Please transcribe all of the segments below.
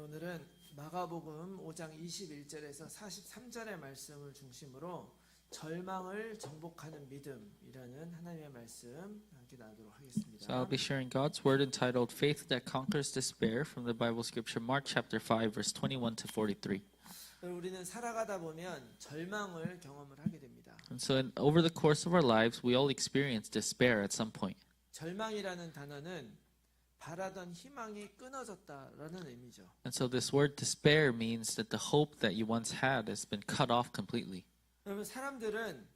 오늘은 마가복음 5장 21절에서 43절의 말씀을 중심으로 절망을 정복하는 믿음이라는 하나님의 말씀 함께 나누도록 하겠습니다. So I'll be sharing God's word entitled Faith That Conquers Despair from the Bible scripture Mark chapter 5 verse 21 to 43. 우리는 살아가다 보면 절망을 경험을 하게 됩니다. And so over the course of our lives we all experience despair at some point. 절망이라는 단어는 바라던 희망이 끊어졌다라는 의미죠. And so this word despair means that the hope that you once had has been cut off completely. 여러분 사람들은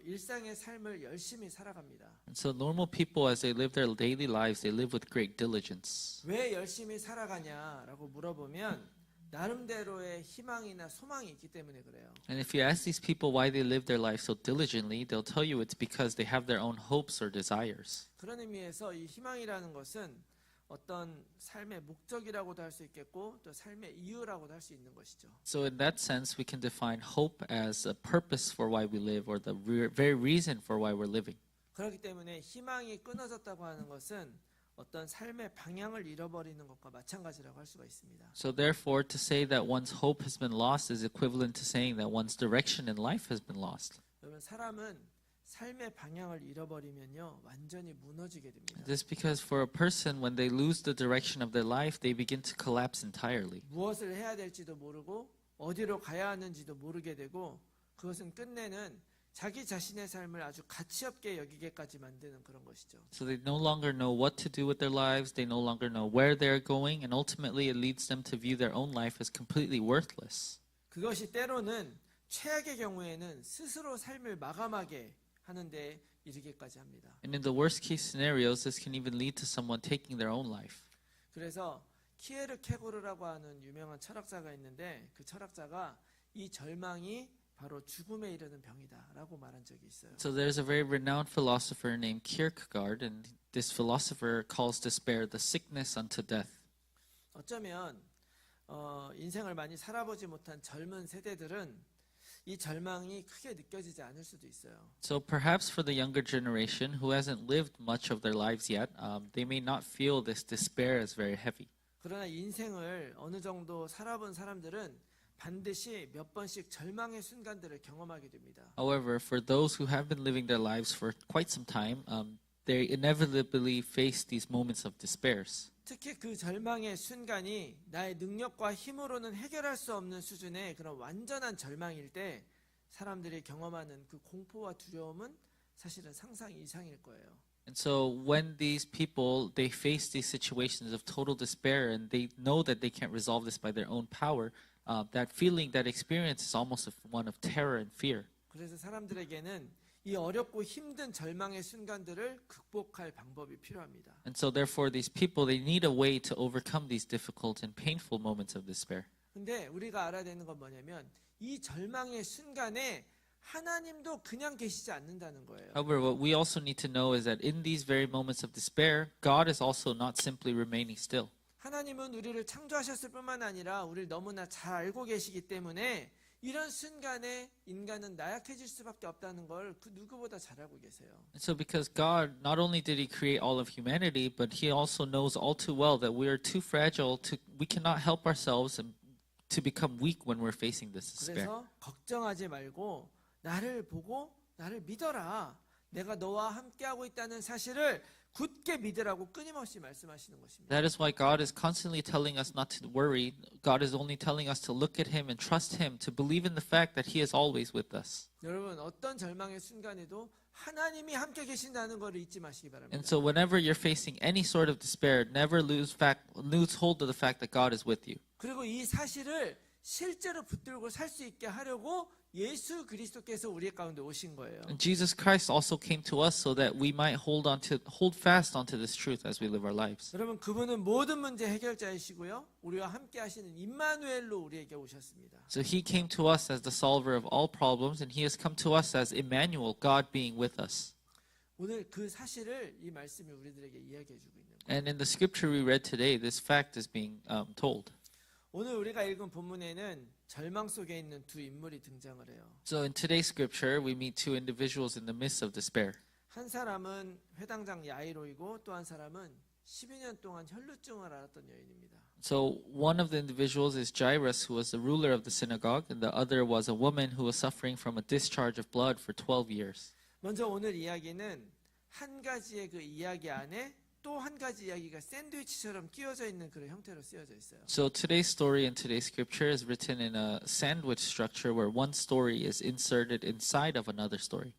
일상의 삶을 열심히 살아갑니다. And so normal people as they live their daily lives they live with great diligence. 왜 열심히 살아가냐라고 물어보면 나름대로의 희망이나 소망이 있기 때문에 그래요. And if you ask these people why they live their life so diligently, they'll tell you it's because they have their own hopes or desires. 그런 의미에서 이 희망이라는 것은 어떤 삶의 목적이라고도 할 수 있겠고 또 삶의 이유라고도 할 수 있는 것이죠. So in that sense, we can define hope as a purpose for why we live or the very reason for why we're living. 그렇기 때문에 희망이 끊어졌다고 하는 것은 어떤 삶의 방향을 잃어버리는 것과 마찬가지라고 할 수가 있습니다. So therefore, to say that one's hope has been lost is equivalent to saying that one's direction in life has been lost. 여러분 사람은 삶의 방향을 잃어버리면요 완전히 무너지게 됩니다. This is because for a person, when they lose the direction of their life, they begin to collapse entirely. 무엇을 해야 될지도 모르고 어디로 가야 하는지도 모르게 되고 그것은 끝내는 자기 자신의 삶을 아주 가치 없게 여기게까지 만드는 그런 것이죠. So they no longer know what to do with their lives, they no longer know where they're going, and ultimately it leads them to view their own life as completely worthless. 그것이 때로는 최악의 경우에는 스스로 삶을 마감하게 하는데 이르기까지 합니다. And in the worst case scenarios, this can even lead to someone taking their own life. 그래서 키에르케고르라고 하는 유명한 철학자가 있는데 그 철학자가 이 절망이 바로 죽음에 이르는 병이다라고 말한 적이 있어요. So there's a very renowned philosopher named Kierkegaard, and this philosopher calls despair the sickness unto death. 어쩌면 인생을 많이 살아보지 못한 젊은 세대들은 이 절망이 크게 느껴지지 않을 수도 있어요. So perhaps for the younger generation who hasn't lived much of their lives yet, they may not feel this despair as very heavy. 그러나 인생을 어느 정도 살아본 사람들은 반드시 몇 번씩 절망의 순간들을 경험하게 됩니다. However, for those who have been living their lives for quite some time, they inevitably face these moments of despairs. 특히 그 절망의 순간이 나의 능력과 힘으로는 해결할 수 없는 수준의 그런 완전한 절망일 때 사람들이 경험하는 그 공포와 두려움은 사실은 상상 이상일 거예요. And so when these people, they face these situations of total despair and they know that they can't resolve this by their own power, that feeling, that experience is almost one of terror and fear. 그래서 사람들에게는 이 어렵고 힘든 절망의 순간들을 극복할 방법이 필요합니다. And so therefore these people, they need a way to overcome these difficult and painful moments of despair. 근데 우리가 알아야 되는 건 뭐냐면 이 절망의 순간에 하나님도 그냥 계시지 않는다는 거예요. However, what we also need to know is that in these very moments of despair, God is also not simply remaining still. 하나님은 우리를 창조하셨을 뿐만 아니라 우리를 너무나 잘 알고 계시기 때문에 이런 순간에 인간은 나약해질 수밖에 없다는 걸 그 누구보다 잘 알고 계세요. And so because God, not only did He create all of humanity, but He also knows all too well that we are too fragile, we cannot help ourselves and to become weak when we're facing this despair. 그래서 걱정하지 말고 나를 보고 나를 믿어라. 내가 너와 함께하고 있다는 사실을 굳게 믿으라고 끊임없이 말씀하시는 것입니다. That is why God is constantly telling us not to worry. God is only telling us to look at Him and trust Him, to believe in the fact that He is always with us. 여러분 어떤 절망의 순간에도 하나님이 함께 계신다는 것을 잊지 마시기 바랍니다. And so whenever you're facing any sort of despair, never lose hold of the fact that God is with you. 그리고 이 사실을 실제로 붙들고 살 수 있게 하려고 예수 그리스도께서 우리 가운데 오신 거예요. And Jesus Christ also came to us so that we might hold fast onto this truth as we live our lives. 여러분 그분은 모든 문제 해결자이시고요. 우리와 함께 하시는 임마누엘로 우리에게 오셨습니다. So He came to us as the solver of all problems, and He has come to us as Emmanuel, God being with us. 오늘 그 사실을 이 말씀이 우리들에게 이야기해 주고 있는 거예요. And in the scripture we read today, this fact is being told. 오늘 우리가 읽은 본문에는 절망 속에 있는 두 인물이 등장을 해요. So in today's scripture, we meet two individuals in the midst of despair. 한 사람은 회당장 야이로이고 또 한 사람은 12년 동안 혈루증을 앓았던 여인입니다. So one of the individuals is Jairus, who was the ruler of the synagogue, and the other was a woman who was suffering from a discharge of blood for 12 years. 먼저 오늘 이야기는 한 가지의 그 이야기 안에 또 한 가지 이야기가 샌드위치처럼 끼워져 있는 그런 형태로 쓰여져 있어요. So today's story and today's scripture is written in a sandwich structure where one story is inserted inside of another story.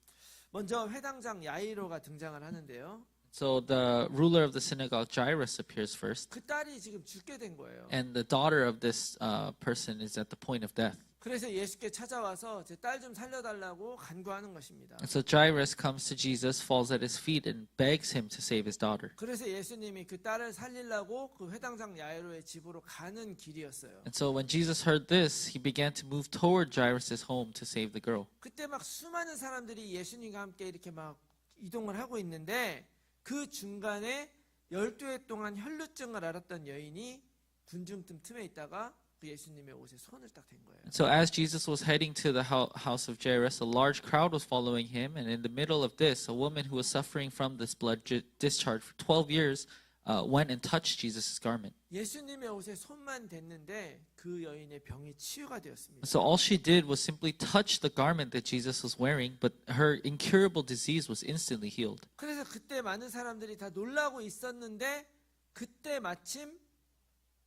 먼저 회당장 야이로가 등장을 하는데요. So the ruler of the synagogue, Jairus, appears first, 그 딸이 지금 죽게 된 거예요. and the daughter of this person is at the point of death. 그래서 예수께 찾아와서 제 딸 좀 살려달라고 간구하는 것입니다. And so Jairus comes to Jesus, falls at his feet, and begs him to save his daughter. 그래서 예수님이 그 딸을 살리려고 그 회당장 야이로의 집으로 가는 길이었어요. And so when Jesus heard this, he began to move toward Jairus' home to save the girl. 그때 막 수많은 사람들이 예수님과 함께 이렇게 막 이동을 하고 있는데 그 중간에 12해 동안 혈루증을 앓았던 여인이 군중틈 틈에 있다가 그 예수님의 옷에 손을 딱 댄 거예요. And so as Jesus was heading to the house of Jairus, a large crowd was following him, and in the middle of this, a woman who was suffering from this blood discharge for 12 years went and touched Jesus' garment. 예수님의 옷에 손만 댔는데 그 여인의 병이 치유가 되었습니다. So all she did was simply touch the garment that Jesus was wearing, but her incurable disease was instantly healed. 그래서 그때 많은 사람들이 다 놀라고 있었는데 그때 마침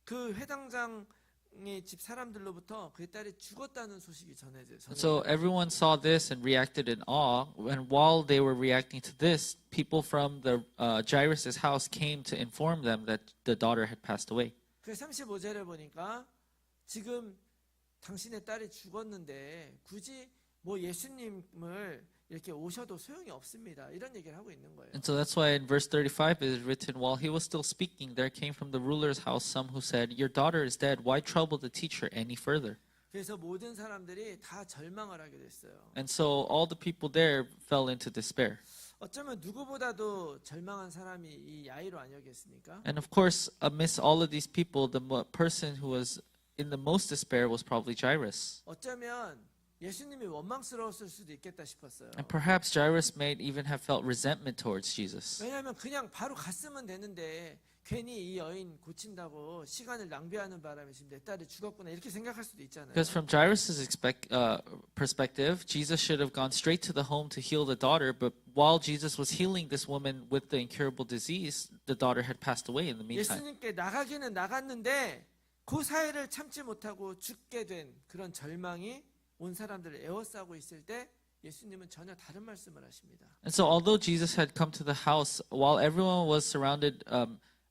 그 회당장의 집 사람들로부터 그의 딸이 죽었다는 소식이 전해져요. So everyone saw this and reacted in awe. And while they were reacting to this, people from the Jairus' house came to inform them that the daughter had passed away. 그래서 35절에 보니까 지금 당신의 딸이 죽었는데 굳이 뭐 예수님을 이렇게 오셔도 소용이 없습니다. 이런 얘기를 하고 있는 거예요. And so that's why in verse 35 it is written, while he was still speaking, there came from the ruler's house some who said, your daughter is dead. Why trouble the teacher any further? 그래서 모든 사람들이 다 절망을 하게 됐어요. And so all the people there fell into despair. 어쩌면 누구보다도 절망한 사람이 이 야이로 아니었겠습니까? And of course, amidst all of these people, the person who was in the most despair was probably Jairus. 어쩌면 예수님이 원망스러웠을 수도 있겠다 싶었어요. And perhaps Jairus may even have felt resentment towards Jesus. 왜냐하면 그냥 바로 갔으면 되는데 괜히 이 여인 고친다고 시간을 낭비하는 바람에 지금 내 딸이 죽었구나 이렇게 생각할 수도 있잖아요. Because from Jairus' perspective, Jesus should have gone straight to the home to heal the daughter, but while Jesus was healing this woman with the incurable disease, the daughter had passed away in the meantime. 예수님께 나가기는 나갔는데 그 사이를 참지 못하고 죽게 된 그런 절망이 온 사람들을 에워싸고 있을 때 예수님은 전혀 다른 말씀을 하십니다. And so although Jesus had come to the house, while everyone was surrounded,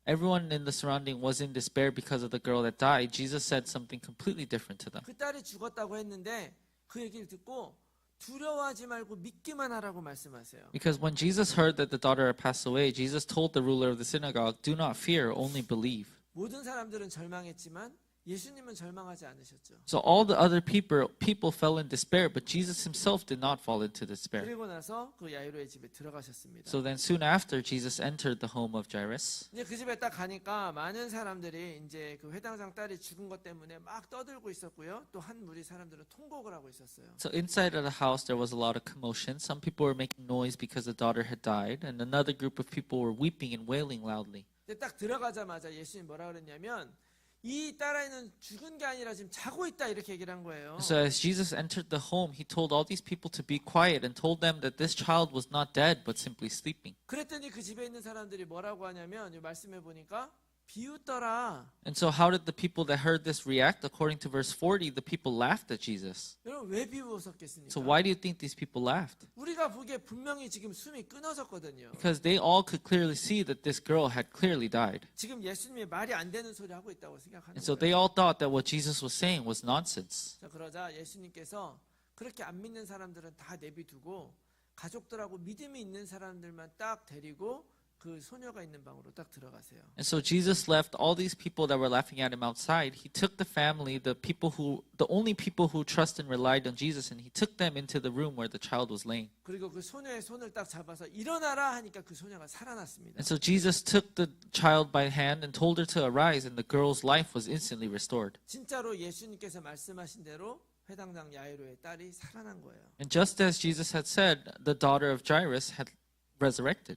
everyone in the surrounding was in despair because of the girl that died, Jesus said something completely different to them. 그 딸이 죽었다고 했는데 그 얘기를 듣고 두려워하지 말고 믿기만 하라고 말씀하세요. Because when Jesus heard that the daughter had passed away, Jesus told the ruler of the synagogue, do not fear, only believe. 모든 사람들은 절망했지만 예수님은 절망하지 않으셨죠. So all the other people fell in despair, but Jesus himself did not fall into despair. 그리고 나서 그 야이로의 집에 들어가셨습니다. So then soon after, Jesus entered the home of Jairus. 이제 그 집에 딱 가니까 많은 사람들이 이제 그 회당장 딸이 죽은 것 때문에 막 떠들고 있었고요. 또 한 무리 사람들은 통곡을 하고 있었어요. So inside of the house, there was a lot of commotion. Some people were making noise because the daughter had died, and another group of people were weeping and wailing loudly. 근데 딱 들어가자마자 예수님 뭐라 그랬냐면 이 딸아이는 죽은 게 아니라 지금 자고 있다 이렇게 얘기를 한 거예요. So as Jesus entered the home, he told all these people to be quiet and told them that this child was not dead but simply sleeping. 그랬더니 그 집에 있는 사람들이 뭐라고 하냐면 이 말씀해 보니까 비웃더라. And so how did the people that heard this react? According to verse 40, the people laughed at Jesus. 여러분 왜 비웃었겠습니까? So why do you think these people laughed? 우리가 보기에 분명히 지금 숨이 끊어졌거든요. Because they all could clearly see that this girl had clearly died. 지금 예수님이 말이 안 되는 소리 하고 있다고 생각하는 And so 거예요. they all thought that what Jesus was saying was nonsense. 자, 그러자 예수님께서 그렇게 안 믿는 사람들은 다 내비두고 가족들하고 믿음이 있는 사람들만 딱 데리고 그 소녀가 있는 방으로 딱 들어가세요. And so Jesus left all these people that were laughing at him outside. He took the family, the only people who trusted and relied on Jesus, and he took them into the room where the child was laying. 그리고 그 소녀의 손을 딱 잡아서 일어나라 하니까 그 소녀가 살아났습니다. And so Jesus took the child by the hand and told her to arise, and the girl's life was instantly restored. 진짜로 예수님께서 말씀하신 대로 회당장 야이로의 딸이 살아난 거예요. And just as Jesus had said, the daughter of Jairus had resurrected.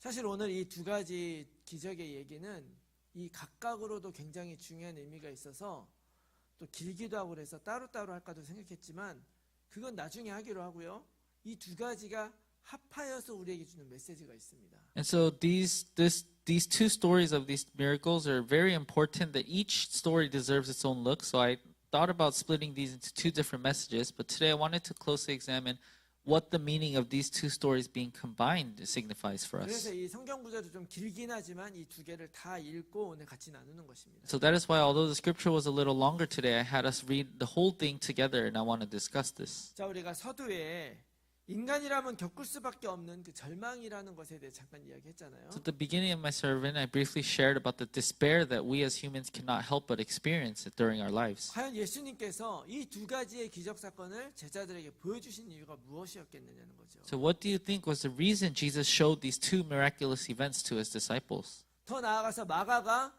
사실 오늘 이 두 가지 기적의 얘기는 이 각각으로도 굉장히 중요한 의미가 있어서 또 길기도 하고 그래서 따로따로 할까도 생각했지만 그건 나중에 하기로 하고요. 이 두 가지가 합하여서 우리에게 주는 메시지가 있습니다. And so these two stories of these miracles are very important that each story deserves its own look. So I thought about splitting these into two different messages, but today I wanted to closely examine what the meaning of these two stories being combined signifies for us. 그래서 이 성경 구절도 좀 길긴 하지만 이 두 개를 다 읽고 오늘 같이 나누는 것입니다. So that is why, although the scripture was a little longer today, I had us read the whole thing together, and I want to discuss this. 자, 우리가 서두에 인간이라면 겪을 수밖에 없는 그 절망이라는 것에 대해 잠깐 이야기했잖아요. So at the beginning of my sermon, I briefly shared about the despair that we as humans cannot help but experience during our lives. 과연 예수님께서 이 두 가지의 기적 사건을 제자들에게 보여주신 이유가 무엇이었겠느냐는 거죠. So what do you think was the reason Jesus showed these two miraculous events to his disciples? 더 나아가서 마가가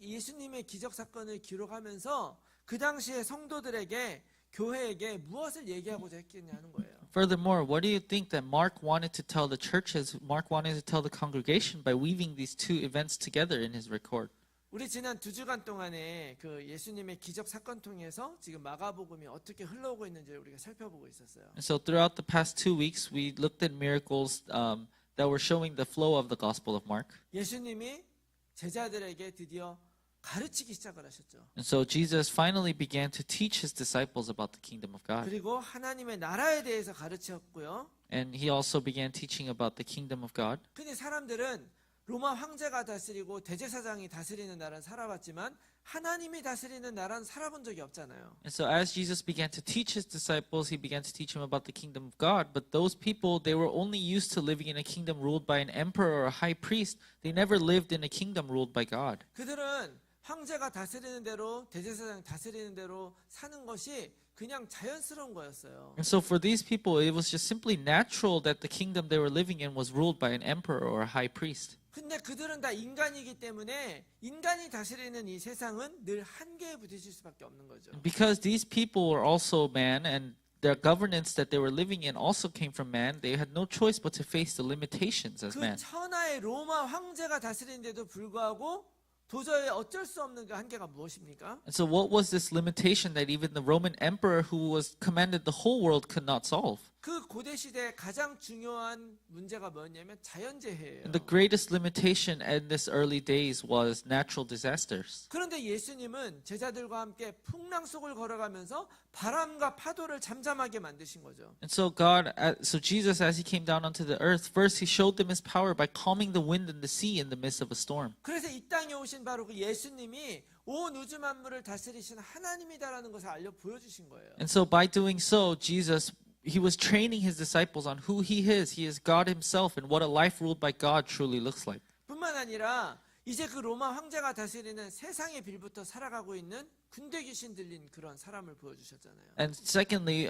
예수님의 기적 사건을 기록하면서 그 당시의 성도들에게 교회에게 무엇을 얘기하고자 했겠냐는 거예요. Furthermore, what do you think that Mark wanted to tell the churches, Mark wanted to tell the congregation by weaving these two events together in his record? 우리 지난 2주간 동안에 그 예수님의 기적 사건 통해서 지금 마가복음이 어떻게 흘러오고 있는지를 우리가 살펴보고 있었어요. And so throughout the past 2 weeks, we looked at miracles that were showing the flow of the Gospel of Mark. 예수님이 제자들에게 드디어 가르치기 시작을 하셨죠. And so Jesus finally began to teach his disciples about the kingdom of God. 그리고 하나님의 나라에 대해서 가르쳤고요. And he also began teaching about the kingdom of God. 근데 사람들은 로마 황제가 다스리고 대제사장이 다스리는 나라는 살아봤지만 하나님이 다스리는 나라는 살아본 적이 없잖아요. And so as Jesus began to teach his disciples, he began to teach them about the kingdom of God. But those people, they were only used to living in a kingdom ruled by an emperor or a high priest. They never lived in a kingdom ruled by God. 그들은 황제가 다스리는 대로 대제사장 다스리는 대로 사는 것이 그냥 자연스러운 거였어요. And so for these people, it was just simply natural that the kingdom they were living in was ruled by an emperor or a high priest. 근데 그들은 다 인간이기 때문에 인간이 다스리는 이 세상은 늘 한계에 부딪힐 수밖에 없는 거죠. Because these people were also man and their governance that they were living in also came from man, they had no choice but to face the limitations as 그 man. 천하의 로마 황제가 다스리는데도 불구하고 도저히 어쩔 수 없는 그 한계가 무엇입니까? And so what was this limitation that even the Roman emperor who was commanded the whole world could not solve? 그 고대 시대의 가장 중요한 문제가 뭐였냐면 자연재해예요. And the greatest limitation in this early days was natural disasters. 그런데 예수님은 제자들과 함께 풍랑 속을 걸어가면서 바람과 파도를 잠잠하게 만드신 거죠. And so Jesus, as he came down onto the earth, first he showed them his power by calming the wind and the sea in the midst of a storm. 그래서 이 땅에 오신 바로 그 예수님이 온 우주 만물을 다스리시는 하나님이다라는 것을 알려 보여주신 거예요. And so by doing so, he was training his disciples on who he is. He is God himself and what a life ruled by God truly looks like. 뿐만 아니라 이제 그 로마 황제가 다스리는 세상의 빌부터 살아가고 있는 군대 귀신 들린 그런 사람을 보여주셨잖아요. And secondly,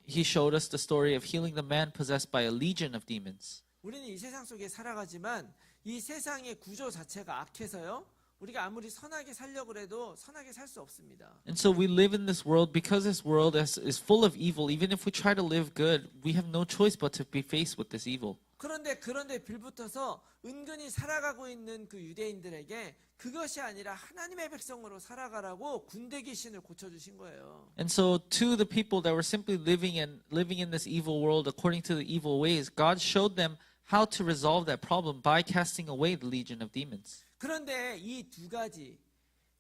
he showed us the story of healing the man possessed by a legion of demons. 우리는 이 세상 속에 살아가지만 이 세상의 구조 자체가 악해서요. 우리가 아무리 선하게 살려고 해도 선하게 살 수 없습니다. And so we live in this world because this world is full of evil. Even if we try to live good, we have no choice but to be faced with this evil. 그런데 빌붙어서 은근히 살아가고 있는 그 유대인들에게 그것이 아니라 하나님의 백성으로 살아가라고 군대 귀신을 고쳐주신 거예요. And so to the people that were simply living in this evil world according to the evil ways, God showed them how to resolve that problem by casting away the legion of demons. 그런데 이 두 가지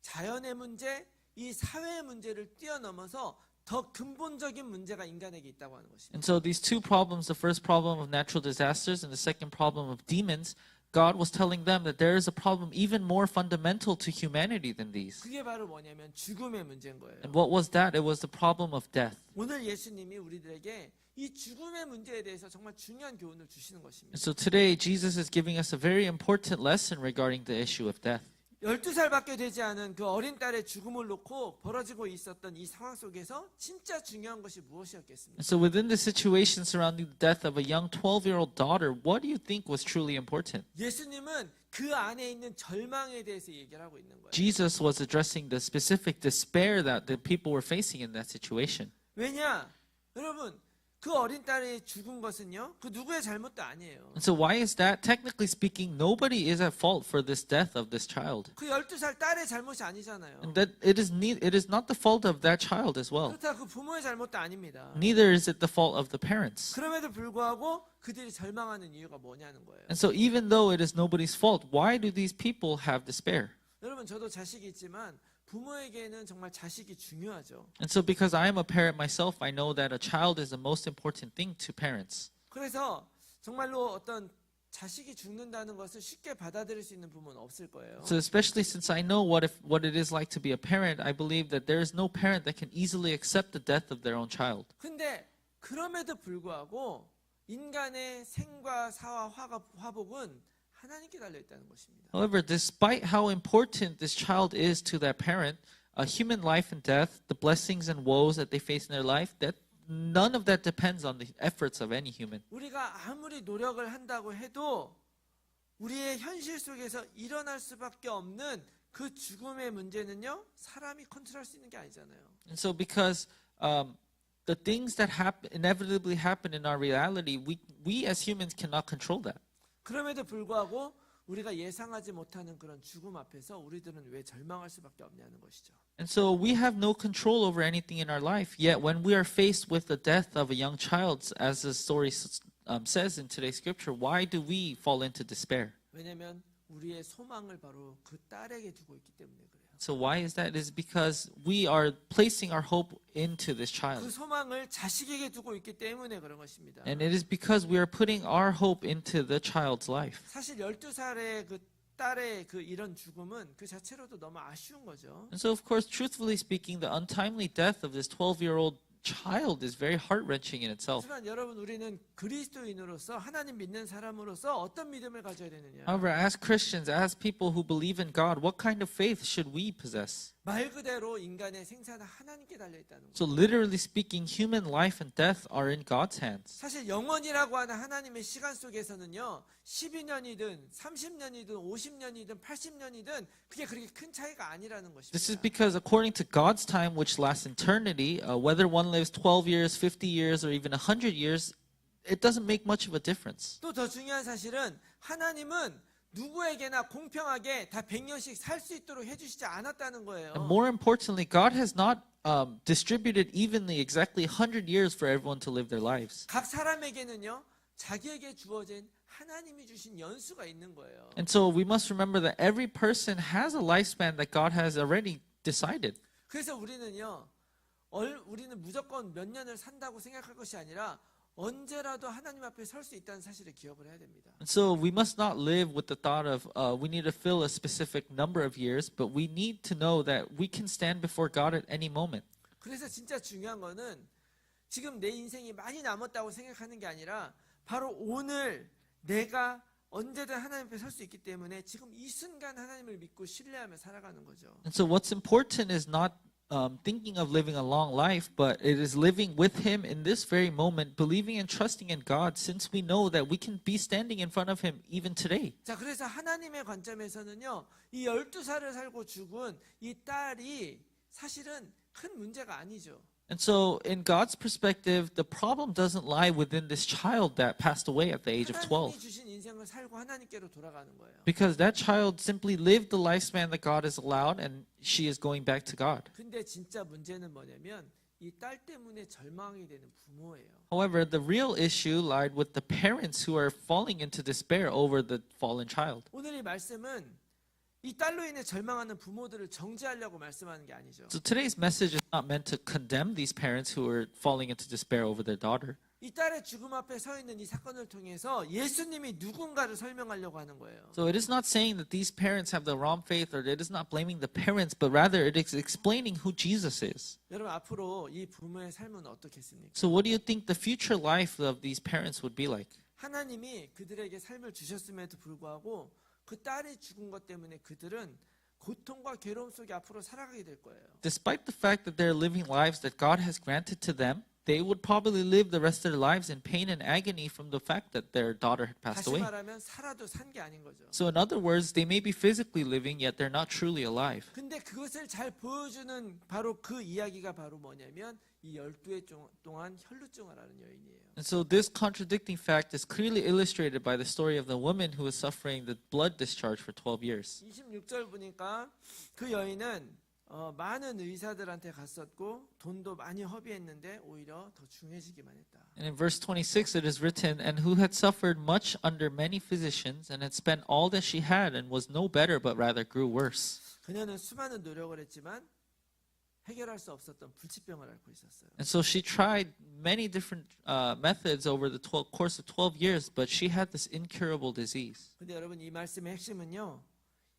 자연의 문제, 이 사회의 문제를 뛰어넘어서 더 근본적인 문제가 인간에게 있다고 하는 것입니다. And so these two problems, the first problem of natural disasters and the second problem of demons, God was telling them that there is a problem even more fundamental to humanity than these. 그게 바로 뭐냐면 죽음의 문제인 거예요. And what was that? It was the problem of death. 오늘 예수님이 우리들에게 이 죽음의 문제에 대해서 정말 중요한 교훈을 주시는 것입니다. And so today Jesus is giving us a very important lesson regarding the issue of death. 12살밖에 되지 않은 그 어린 딸의 죽음을 놓고 벌어지고 있었던 이 상황 속에서 진짜 중요한 것이 무엇이었겠습니까? And so within the situation surrounding the death of a young 12-year-old daughter, what do you think was truly important? 예수님은 그 안에 있는 절망에 대해서 얘기를 하고 있는 거예요. Jesus was addressing the specific despair that the people were facing in that situation. 왜냐? 여러분, 그 어린 딸이 죽은 것은요, 그 누구의 잘못도 아니에요. And so why is that? Technically speaking, nobody is at fault for this death of this child. 그 12살 딸의 잘못이 아니잖아요. And that it is not the fault of that child as well. 그렇다 그 부모의 잘못도 아닙니다. Neither is it the fault of the parents. 그럼에도 불구하고 그들이 절망하는 이유가 뭐냐는 거예요. And so even though it is nobody's fault, why do these people have despair? 여러분, 저도 자식이 있지만 부모에게는 정말 자식이 중요하죠. And so because I am a parent myself, I know that a child is the most important thing to parents. 그래서 정말로 어떤 자식이 죽는다는 것을 쉽게 받아들일 수 있는 부모는 없을 거예요. So especially since I know what it is like to be a parent, I believe that there is no parent that can easily accept the death of their own child. 근데 그럼에도 불구하고 인간의 생과 사와 화복은 하나님께 달려 있다는 것입니다. However, despite how important this child is to that parent, human life and death, the blessings and woes that they face in their life, that none of that depends on the efforts of any human. 우리가 아무리 노력을 한다고 해도 우리의 현실 속에서 일어날 수밖에 없는 그 죽음의 문제는요, 사람이 컨트롤할 수 있는 게 아니잖아요. And so because the things that inevitably happen in our reality, we as humans cannot control that. 그럼에도 불구하고 우리가 예상하지 못하는 그런 죽음 앞에서 우리들은 왜 절망할 수밖에 없냐는 것이죠. And so we have no control over anything in our life. Yet when we are faced with the death of a young child, as the story says in today's scripture, why do we fall into despair? 왜냐하면 우리의 소망을 바로 그 딸에게 두고 있기 때문에 그래요. So why is that? It is because we are placing our hope into this 그 child. 소망을 자식에게 두고 있기 때문에 그런 것입니다. And it is because we are putting our hope into the child's life. 사실 12살의 그 딸의 그 이런 죽음은 그 자체로도 너무 아쉬운 거죠. And so of course, truthfully speaking, the untimely death of this 12-year-old child is very heart-wrenching in itself. 하지만 여러분, 우리는 그리스도인으로서 하나님 믿는 사람으로서 어떤 믿음을 가져야 되느냐? However, as Christians, as people who believe in God, what kind of faith should we possess? 말 그대로 인간의 생사는 하나님께 달려 있다는 거예요. So literally speaking, human life and death are in God's hands. 사실 영원이라고 하는 하나님의 시간 속에서는요, 12년이든 30년이든 50년이든 80년이든 그게 그렇게 큰 차이가 아니라는 This is 것입니다. because according to God's time, which lasts eternity, whether one lives 12 years, 50 years, or even 100 years, it doesn't make much of a difference. 또 더 중요한 사실은 하나님은 누구에게나 공평하게 다 100년씩 살 수 있도록 해주시지 않았다는 거예요. And more importantly, God has not distributed evenly exactly 100 years for everyone to live their lives. 각 사람에게는요, 자기에게 주어진 하나님이 주신 연수가 있는 거예요. And so we must remember that every person has a lifespan that God has already decided. 그래서 우리는요, 우리는 무조건 몇 년을 산다고 생각할 것이 아니라 언제라도 하나님 앞에 설 수 있다는 사실을 기억을 해야 됩니다. And so we must not live with the thought of we need to fill a specific number of years, but we need to know that we can stand before God at any moment. 그래서 진짜 중요한 거는 지금 내 인생이 많이 남았다고 생각하는 게 아니라 바로 오늘 내가 언제든 하나님 앞에 설 수 있기 때문에 지금 이 순간 하나님을 믿고 신뢰하며 살아가는 거죠. And so what's important is not thinking of living a long life, but it is living with Him in this very moment, believing and trusting in God, since we know that we can be standing in front of Him even today. 자, 그래서 하나님의 관점에서는요, 이 12살을 살고 죽은 이 딸이 사실은 큰 문제가 아니죠. And so, in God's perspective, the problem doesn't lie within this child that passed away at the age of 12. 하나님이 주신 인생을 살고 하나님께로 돌아가는 거예요. Because that child simply lived the lifespan that God has allowed, and she is going back to God. 근데 진짜 문제는 뭐냐면 이 딸 때문에 절망이 되는 부모예요. However, the real issue lied with the parents who are falling into despair over the fallen child. 오늘 이 말씀은 이 딸로 인해 절망하는 부모들을 정죄하려고 말씀하는 게 아니죠. So today's message is not meant to condemn these parents who are falling into despair over their daughter. 이 딸의 죽음 앞에 서 있는 이 사건을 통해서 예수님이 누군가를 설명하려고 하는 거예요. So it is not saying that these parents have the wrong faith, or it is not blaming the parents, but rather it is explaining who Jesus is. 여러분, 앞으로 이 부모의 삶은 어떻겠습니까? So what do you think the future life of these parents would be like? 하나님이 그들에게 삶을 주셨음에도 불구하고 그 딸이 죽은 것 때문에 그들은 고통과 괴로움 속에 앞으로 살아가게 될 거예요. Despite the fact that they're living lives that God has granted to them, they would probably live the rest of their lives in pain and agony from the fact that their daughter had passed 다시 away. 말하면 살아도 산 게 아닌 거죠. So in other words, they may be physically living, yet they're not truly alive. 근데 그것을 잘 보여주는 바로 그 이야기가 바로 뭐냐면 이 12해 동안 혈루증을 앓은 여인이에요. And so this contradicting fact is clearly illustrated by the story of the woman who was suffering the blood discharge for 12 years. 26절 보니까 그 여인은 많은 의사들한테 갔었고 돈도 많이 허비했는데 오히려 더 중해지기만 했다. And in verse 26 it is written, and who had suffered much under many physicians and had spent all that she had and was no better but rather grew worse. 그녀는 수많은 노력을 했지만 해결할 수 없었던 불치병을 앓고 있었어요. And so she tried many different methods over the course of 12 years, but she had this incurable disease. 근데 여러분 이 말씀의 핵심은요.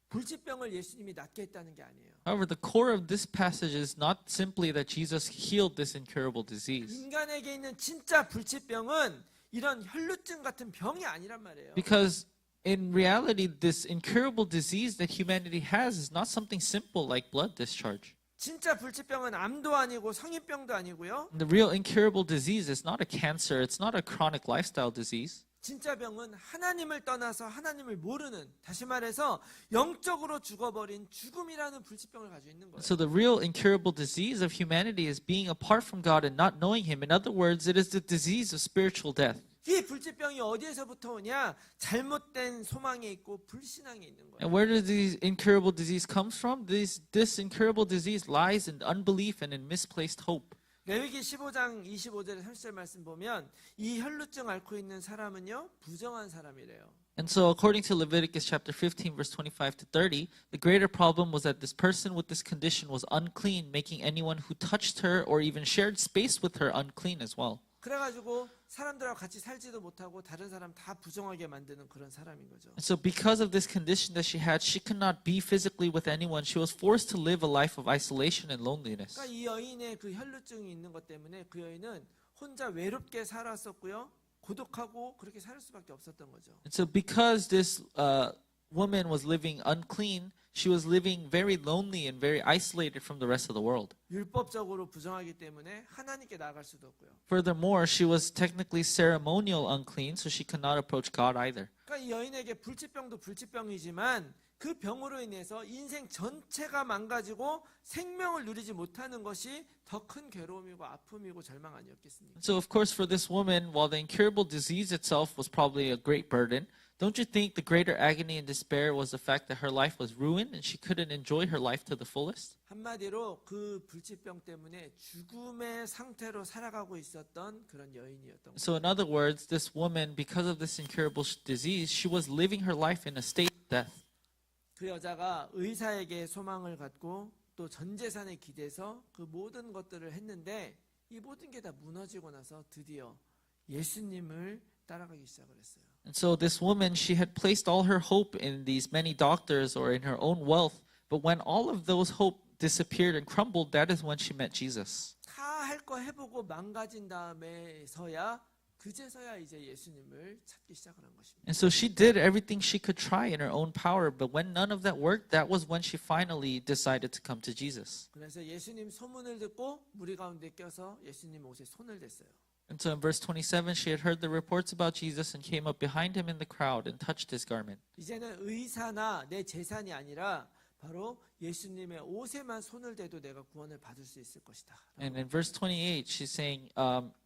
불치병을 예수님이 낫게 했다는 게 아니에요. However, the core of this passage is not simply that Jesus healed this incurable disease. 인간에게 있는 진짜 불치병은 이런 혈루증 같은 병이 아니란 말이에요. Because in reality, this incurable disease that humanity has is not something simple like blood discharge. 진짜 불치병은 암도 아니고 성인병도 아니고요. The real incurable disease is not a cancer, it's not a chronic lifestyle disease. 진짜 병은 하나님을 떠나서 하나님을 모르는, 다시 말해서 영적으로 죽어버린 죽음이라는 불치병을 가지고 있는 거예요. So the real incurable disease of humanity is being apart from God and not knowing Him. In other words, it is the disease of spiritual death. 이 불치병이 어디에서부터 오냐? 잘못된 소망에 있고 불신앙에 있는 거예요. And where does this incurable disease comes from? This incurable disease lies in unbelief and in misplaced hope. 레위기 15장 25절에 30절 말씀 보면 이 혈루증 앓고 있는 사람은요 부정한 사람이래요. And so according to Leviticus chapter 15 verse 25 to 30, the greater problem was that this person with this condition was unclean, making anyone who touched her or even shared space with her unclean as well. 그래가지고 사람들하고 같이 살지도 못하고 다른 사람 다 부정하게 만드는 그런 사람인 거죠. And so because of this condition that she had, she could not be physically with anyone. She was forced to live a life of isolation and loneliness. 그러니까 이 여인의 그 혈루증이 있는 것 때문에 그 여인은 혼자 외롭게 살았었고요. 고독하고 그렇게 살 수밖에 없었던 거죠. And so because this woman was living unclean, she was living very lonely and very isolated from the rest of the world. 율법적으로 부정하기 때문에 하나님께 나아갈 수도 없고요. Furthermore, she was technically ceremonial unclean, so she could not approach God either. 그러니까 이 여인에게 불치병도 불치병이지만 그 병으로 인해서 인생 전체가 망가지고 생명을 누리지 못하는 것이 더 큰 괴로움이고 아픔이고 절망 아니었겠습니까? So of course for this woman, while the incurable disease itself was probably a great burden, don't you think the greater agony and despair was the fact that her life was ruined and she couldn't enjoy her life to the fullest? 한마디로 그 불치병 때문에 죽음의 상태로 살아가고 있었던 그런 여인이었던 거예요. So in other words, this woman, because of this incurable disease, she was living her life in a state of death. 그 여자가 의사에게 소망을 갖고 또 전 재산에 기대서 그 모든 것들을 했는데 이 모든 게 다 무너지고 나서 드디어 예수님을 따라가기 시작을 했어요. And so this woman, she had placed all her hope in these many doctors or in her own wealth, but when all of those hope disappeared and crumbled, that is when she met Jesus. 다 할 거 해보고 망가진 다음에서야 그제서야 이제 예수님을 찾기 시작을 한 것입니다. And so she did everything she could try in her own power, but when none of that worked, that was when she finally decided to come to Jesus. 그래서 예수님 소문을 듣고 무리 가운데 껴서 예수님 옷에 손을 댔어요. And so in verse 27, she had heard the reports about Jesus and came up behind him in the crowd and touched his garment. 이제는 의사나 내 재산이 아니라 바로 예수님의 옷에만 손을 대도 내가 구원을 받을 수 있을 것이다. And in verse 28, she's saying,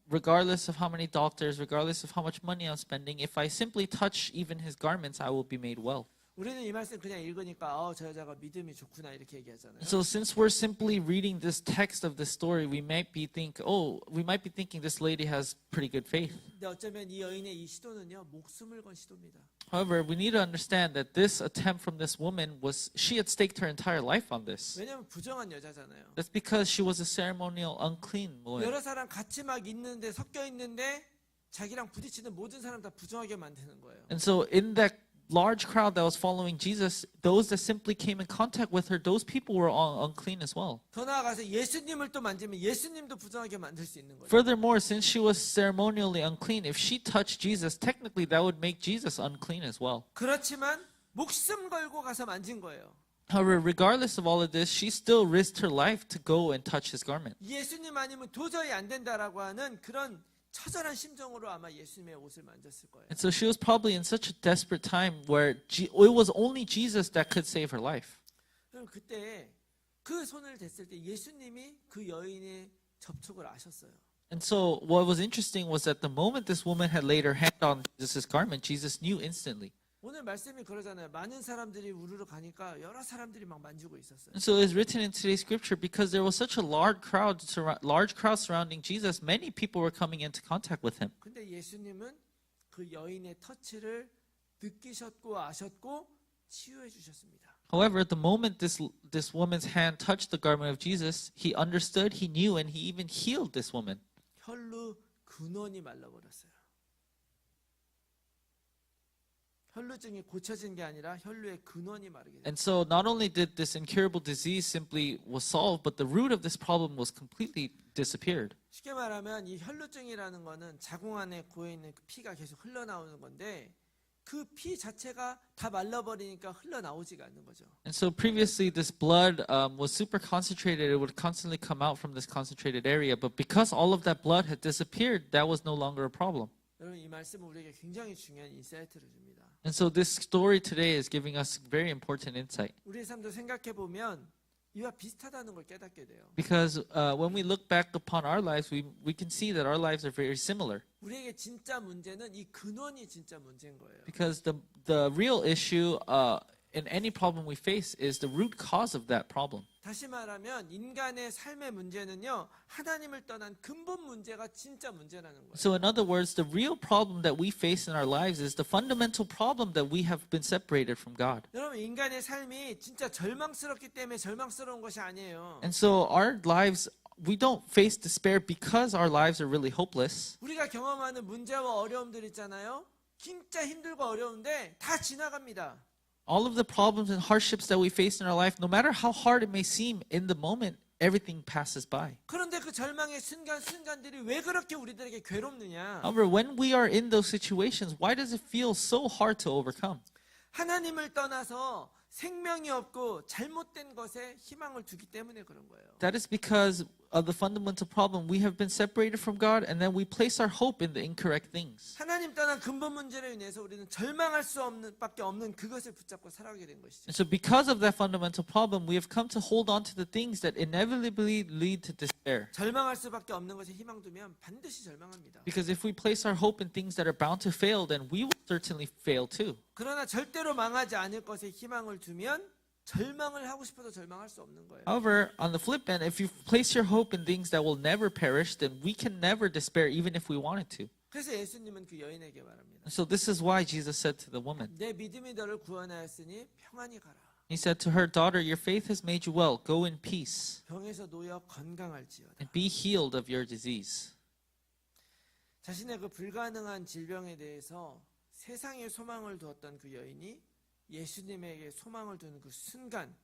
regardless of how many doctors, regardless of how much money I'm spending, if I simply touch even his garments, I will be made well. 우리는 이 말씀 그냥 읽으니까 저 여자가 믿음이 좋구나 이렇게 얘기하잖아요. So since we're simply reading this text of this story, we might be thinking this lady has pretty good faith. 근데 어쩌면 이 여인의 이 시도는요 목숨을 건 시도입니다. However, we need to understand that this attempt from this woman she had staked her entire life on this. 왜냐하면 부정한 여자잖아요. That's because she was a ceremonial unclean woman. 여러 사람 같이 막 있는데 섞여 있는데 자기랑 부딪히는 모든 사람 다 부정하게 만드는 거예요. And so in that large crowd that was following Jesus, those that simply came in contact with her, those people were all unclean as well. 더 나아가서 예수님을 또 만지면 예수님도 부정하게 만들 수 있는 거예요. Furthermore, since she was ceremonially unclean, if she touched Jesus, technically that would make Jesus unclean as well. 그렇지만 목숨 걸고 가서 만진 거예요. However, regardless of all of this, she still risked her life to go and touch his garment. 예수님 아니면 도저히 안 된다라고 하는 그런 처절한 심정으로 아마 예수님의 옷을 만졌을 거예요. And so she was probably in such a desperate time where it was only Jesus that could save her life. 그럼 그때 그 손을 댔을 때 예수님이 그 여인의 접촉을 아셨어요. And so what was interesting was that the moment this woman had laid her hand on Jesus' garment, Jesus knew instantly. 오늘 말씀이 그러잖아요. 많은 사람들이 우르르 가니까 여러 사람들이 막 만지고 있었어요. And so it's written in today's scripture because there was such a large crowd surrounding Jesus, many people were coming into contact with him. 근데 예수님은 그 여인의 터치를 느끼셨고 아셨고 치유해 주셨습니다. However, at the moment this woman's hand touched the garment of Jesus, he understood, he knew, and he even healed this woman. 혈루 근원이 말라버렸어요. 혈루증이 고쳐진 게 아니라 혈루의 근원이 마르게 됐어요. And so not only did this incurable disease simply was solved, but the root of this problem was completely disappeared. 쉽게 말하면 이 혈루증이라는 거는 자궁 안에 고여 있는 그 피가 계속 흘러나오는 건데 그 피 자체가 다 말라버리니까 흘러나오지가 않는 거죠. And so previously this blood was super concentrated. It would constantly come out from this concentrated area. But because all of that blood had disappeared, that was no longer a problem. 여러분 이 말씀은 우리에게 굉장히 중요한 인사이트를 줍니다. And so this story today is giving us very important insight. 우리의 삶도 생각해 보면 이와 비슷하다는 걸 깨닫게 돼요. Because when we look back upon our lives, we can see that our lives are very similar. 우리에게 진짜 문제는 이 근원이 진짜 문제인 거예요. Because the real issue in any problem we face is the root cause of that problem. 다시 말하면 인간의 삶의 문제는요. 하나님을 떠난 근본 문제가 진짜 문제라는 거예요. So in other words, the real problem that we face in our lives is the fundamental problem that we have been separated from God. 여러분 인간의 삶이 진짜 절망스럽기 때문에 절망스러운 것이 아니에요. And so our lives, we don't face despair because our lives are really hopeless. 우리가 경험하는 문제와 어려움들 있잖아요. 진짜 힘들고 어려운데 다 지나갑니다. All of the problems and hardships that we face in our life, no matter how hard it may seem in the moment, everything passes by. 그런데 그 절망의 순간들이 왜 그렇게 우리들에게 괴롭느냐? However, when we are in those situations, why does it feel so hard to overcome? 하나님을 떠나서 생명이 없고 잘못된 것에 희망을 두기 때문에 그런 거예요. That is because of the fundamental problem. We have been separated from God, and then we place our hope in the incorrect things. 하나님 떠난 근본 문제로 인해서 우리는 절망할 수 없는 밖에 없는 그것을 붙잡고 살아가게 된 것이죠. And so because of that fundamental problem, we have come to hold on to the things that inevitably lead to despair. 절망할 수밖에 없는 것에 희망 두면 반드시 절망합니다. Because if we place our hope in things that are bound to fail, then we will certainly fail too. 그러나 절대로 망하지 않을 것에 희망을 두면 절망을 하고 싶어도 절망할 수 없는 거예요. However, on the flip end, if you place your hope in things that will never perish, then we can never despair even if we wanted to. 그래서 예수님은 그 여인에게 말합니다. And so this is why Jesus said to the woman, 내 믿음이 너를 구원하였으니 평안히 가라. he said to her, daughter, your faith has made you well. Go in peace 병에서 놓여 건강할지어다. and be healed of your disease. 자신의 그 불가능한 질병에 대해서 세상에 소망을 두었던 그 여인이 예수님에게 소망을 두는 그 순간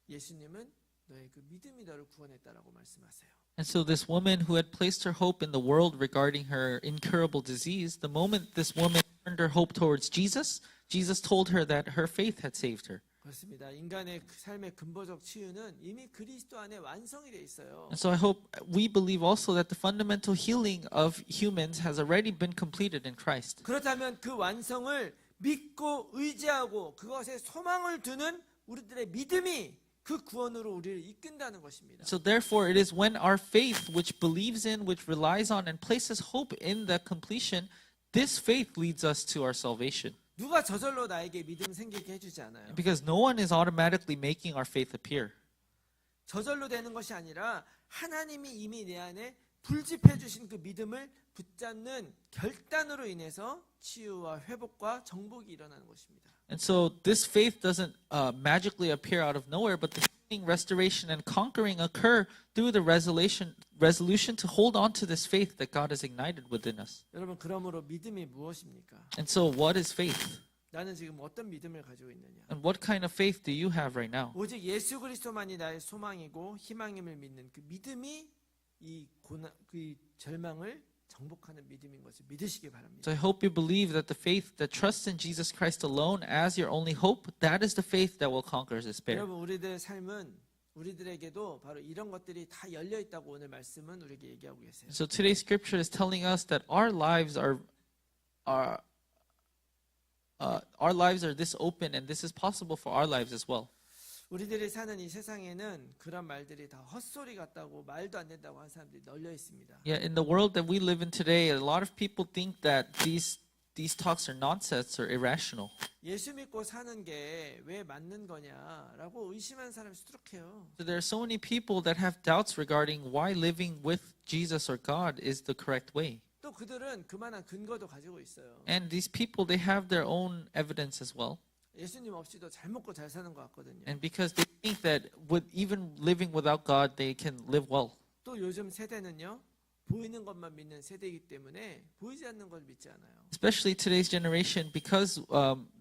예수님은 너의 그 믿음이 너를 구원했다라고 말씀하세요. And so this woman who had placed her hope in the world regarding her incurable disease, the moment this woman turned her hope towards Jesus, Jesus told her that her faith had saved her. 그렇습니다. 인간의 삶의 근본적 치유는 이미 그리스도 안에 완성이 돼 있어요. And so I hope we believe also that the fundamental healing of humans has already been completed in Christ. 그렇다면 그 완성을 믿고 의지하고 그것에 소망을 두는 우리들의 믿음이 그 구원으로 우리를 이끈다는 것입니다. So therefore it is when our faith, which believes in, which relies on, and places hope in the completion, this faith leads us to our salvation. 누가 저절로 나에게 믿음 생기게 해주지 않아요. Because no one is automatically making our faith appear. 저절로 되는 것이 아니라 하나님이 이미 내 안에 불집해 주신 그 믿음을 붙잡는 결단으로 인해서 치유와 회복과 정복이 일어나는 것입니다. And so this faith doesn't magically appear out of nowhere, but the healing, restoration, and conquering occur through the resolution to hold on to this faith that God has ignited within us. 여러분 그러므로 믿음이 무엇입니까? And so what is faith? 나는 지금 어떤 믿음을 가지고 있느냐? And what kind of faith do you have right now? 오직 예수 그리스도만이 나의 소망이고 희망임을 믿는 그 믿음이 이 절망을 정복하는 믿음인 것을 믿으시기 바랍니다. So I hope you believe that the faith that trusts in Jesus Christ alone as your only hope, that is the faith that will conquer despair. 여러분 우리들의 삶은 우리들에게도 바로 이런 것들이 다 열려 있다고 오늘 말씀은 우리에게 얘기하고 계세요. So today's scripture is telling us that our lives are this open, and this is possible for our lives as well. 우리들이 사는 이 세상에는 그런 말들이 다 헛소리 같다고 말도 안 된다고 하는 사람들이 널려 있습니다. Yeah, in the world that we live in today, a lot of people think that these talks are nonsense or irrational. 예수 믿고 사는 게 왜 맞는 거냐라고 의심하는 사람이 수두룩해요. So there are so many people that have doubts regarding why living with Jesus or God is the correct way. 또 그들은 그만한 근거도 가지고 있어요. And these people, they have their own evidence as well. 예수님 없이도 잘 먹고 잘 사는 것 같거든요. And because they think that with even living without God, they can live well. 또 요즘 세대는요. 보이는 것만 믿는 세대이기 때문에 보이지 않는 걸 믿지 않아요. Especially today's generation, because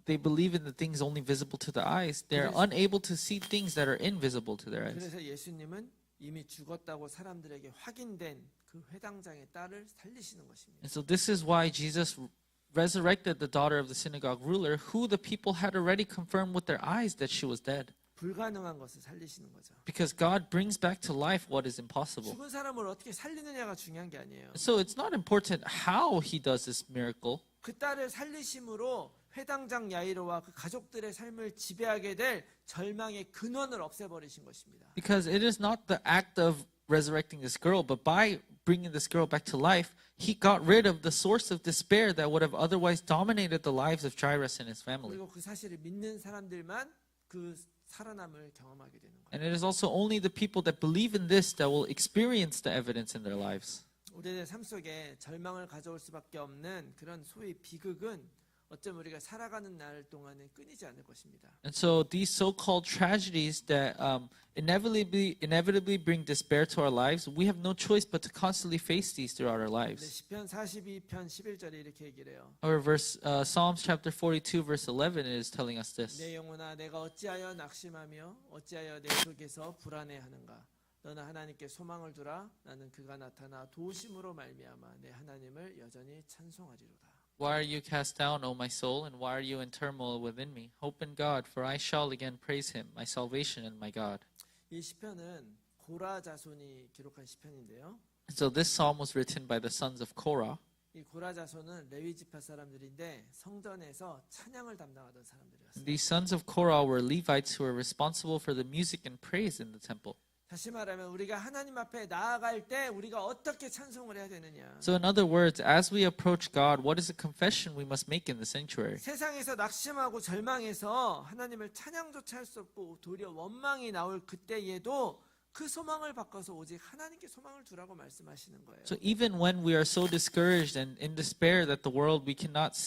they believe in the things only visible to the eyes, they're unable to see things that are invisible to their eyes. 그래서 예수님은 이미 죽었다고 사람들에게 확인된 그 회당장의 딸을 살리시는 것입니다. And so this is why Jesus resurrected the daughter of the synagogue ruler, who the people had already confirmed with their eyes that she was dead. 불가능한 것을 살리시는 거죠. Because God brings back to life what is impossible. 죽은 사람을 어떻게 살리느냐가 중요한 게 아니에요. So it's not important how he does this miracle. 그 딸을 살리심으로 회당장 야이로와 그 가족들의 삶을 지배하게 될 절망의 근원을 없애버리신 것입니다. Because it is not the act of resurrecting this girl, but by bringing this girl back to life, he got rid of the source of despair that would have otherwise dominated the lives of Jairus and his family. 그리고 그 사실을 믿는 사람들만 그 살아남을 경험하게 되는 거예요. And it is also only the people that believe in this that will experience the evidence in their lives. 우리의 삶 속에 절망을 가져올 수밖에 없는 그런 소위 비극은 어쩜 우리가 살아가는 날 동안에 끊이지 않을 것입니다. And so these so-called tragedies that inevitably bring despair to our lives, we have no choice but to constantly face these throughout our 근데 lives. 시편 42편 11절에 이렇게 얘기를 해요. Or Psalms chapter 42 verse 11 is telling us this. 내 영혼아 내가 어찌하여 낙심하며 어찌하여 내 속에서 불안해하는가. 너는 하나님께 소망을 두라. 나는 그가 나타나 도우심으로 말미암아 내 하나님을 여전히 찬송하리로다. Why are you cast down, O my soul, and why are you in turmoil within me? Hope in God, for I shall again praise him, my salvation and my God. 이 시편은 고라 자손이 기록한 시편인데요. So this psalm was written by the sons of Korah. 이 고라 자손은 레위 지파 사람들인데 성전에서 찬양을 담당하던 사람들이었어요. These sons of Korah were Levites who were responsible for the music and praise in the temple. 다시 말하면 우리가 하나님 앞에 나아갈 때 우리가 어떻게 찬송을 해야 되느냐. So in other words, as we approach God, what is the confession we must make in the sanctuary? 세상에서 낙심하고 절망해서 하나님을 찬양조차 할 수 없고 도리어 원망이 나올 그때에도 그 소망을 바꿔서 오직 하나님께 소망을 두라고 말씀하시는 거예요. So even when we are so discouraged and in despair that the world we cannot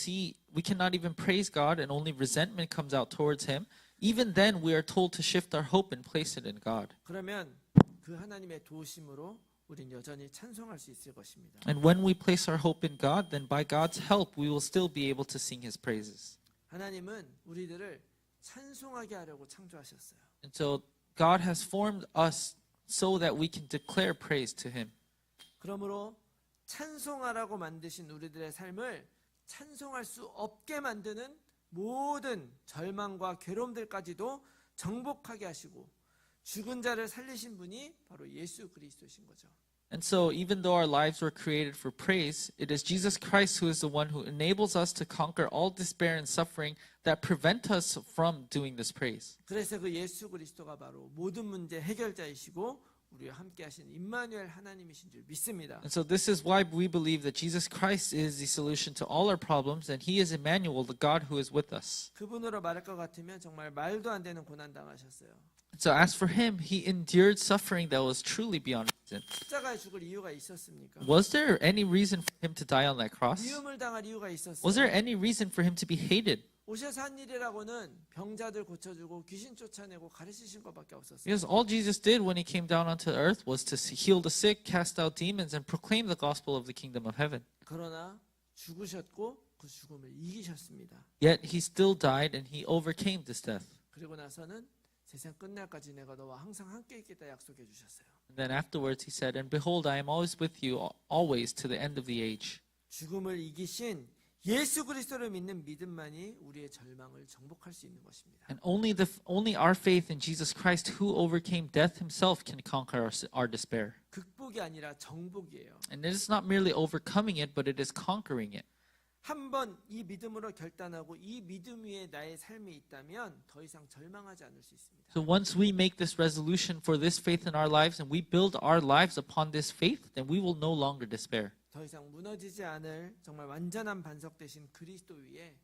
even praise God and only resentment comes out towards him, even then we are told to shift our hope and place it in God. 그러면 그 하나님의 도우심으로 우린 여전히 찬송할 수 있을 것입니다. And when we place our hope in God, then by God's help we will still be able to sing his praises. 하나님은 우리들을 찬송하게 하려고 창조하셨어요. And so God has formed us so that we can declare praise to him. 그러므로 찬송하라고 만드신 우리들의 삶을 찬송할 수 없게 만드는 모든 절망과 괴로움들까지도 정복하게 하시고 죽은 자를 살리신 분이 바로 예수 그리스도신 거죠. And so even though our lives were created for praise, it is Jesus Christ who is the one who enables us to conquer all despair and suffering that prevent us from doing this praise. 그래서 그 예수 그리스도가 바로 모든 문제 해결자이시고 우리와 함께 하신 임마누엘 하나님이신 줄 믿습니다. And so this is why we believe that Jesus Christ is the solution to all our problems, and he is Emmanuel, the God who is with us. 그분으로 말할 것 같으면 정말 말도 안 되는 고난 당하셨어요. So as for him, he endured suffering that was truly beyond reason. 십자가에 죽을 이유가 있었습니까? Was there any reason for him to die on that cross? 미움을 당할 이유가 있었어요. Was there any reason for him to be hated? 오셔서 한 일이라고는 병자들 고쳐주고 귀신 쫓아내고 가르치신 것밖에 없었어요. Because all Jesus did when he came down onto the earth was to heal the sick, cast out demons, and proclaim the gospel of the kingdom of heaven. 그러나 죽으셨고 그 죽음을 이기셨습니다. Yet he still died and he overcame this death. 그리고 나서는 세상 끝날까지 내가 너와 항상 함께 있겠다 약속해 주셨어요. And then afterwards he said, "And behold, I am always with you, always to the end of the age." 죽음을 이기신 예수 그리스도를 믿는 믿음만이 우리의 절망을 정복할 수 있는 것입니다. And only our faith in Jesus Christ, who overcame death himself, can conquer our despair. 극복이 아니라 정복이에요. And it is not merely overcoming it, but it is conquering it. 한번 이 믿음으로 결단하고 이 믿음 위에 나의 삶이 있다면 더 이상 절망하지 않을 수 있습니다. So once we make this resolution for this faith in our lives and we build our lives upon this faith, then we will no longer despair. 더 이상 무너지지 않을 정말 완전한 반석 되신 그리스도 위에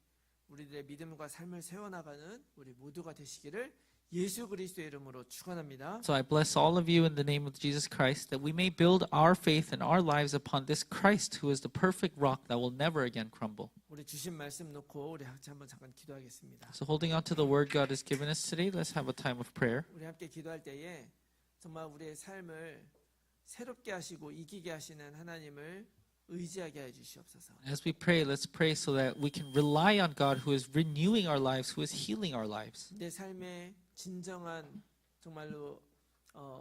우리들의 믿음과 삶을 세워나가는 우리 모두가 되시기를 예수 그리스도의 이름으로 축원합니다. So I bless all of you in the name of Jesus Christ, that we may build our faith and our lives upon this Christ who is the perfect rock that will never again crumble. 우리 주신 말씀 놓고 우리 같이 한번 잠깐 기도하겠습니다. So holding on to the word God has given us today, let's have a time of prayer. 우리 함께 기도할 때에 정말 우리의 삶을 새롭게 하시고 이기게 하시는 하나님을 의지하게 해 주시옵소서. As we pray, let's pray so that we can rely on God who is renewing our lives, who is healing our lives. 내 삶의 진정한 정말로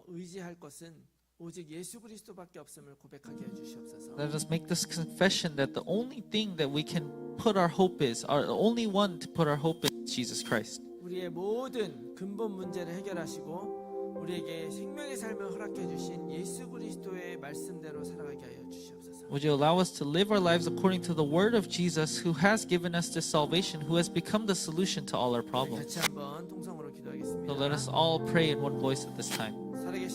의지할 것은 오직 예수 그리스도밖에 없음을 고백하게 해 주시옵소서. Let us make this confession that the only thing that we can put our hope is, or the only one to put our hope in, is Jesus Christ. 우리의 모든 근본 문제를 해결하시고 우리에게 생명의 삶을 허락해 주신 예수 그리스도의 말씀대로 살아가게 하여 주시옵소서. Would you allow us to live our lives according to the word of Jesus, who has given us this salvation, who has become the solution to all our 우리 problems? 같이 한번 통성으로 기도하겠습니다. So let us all pray in one voice at this time. 살아계신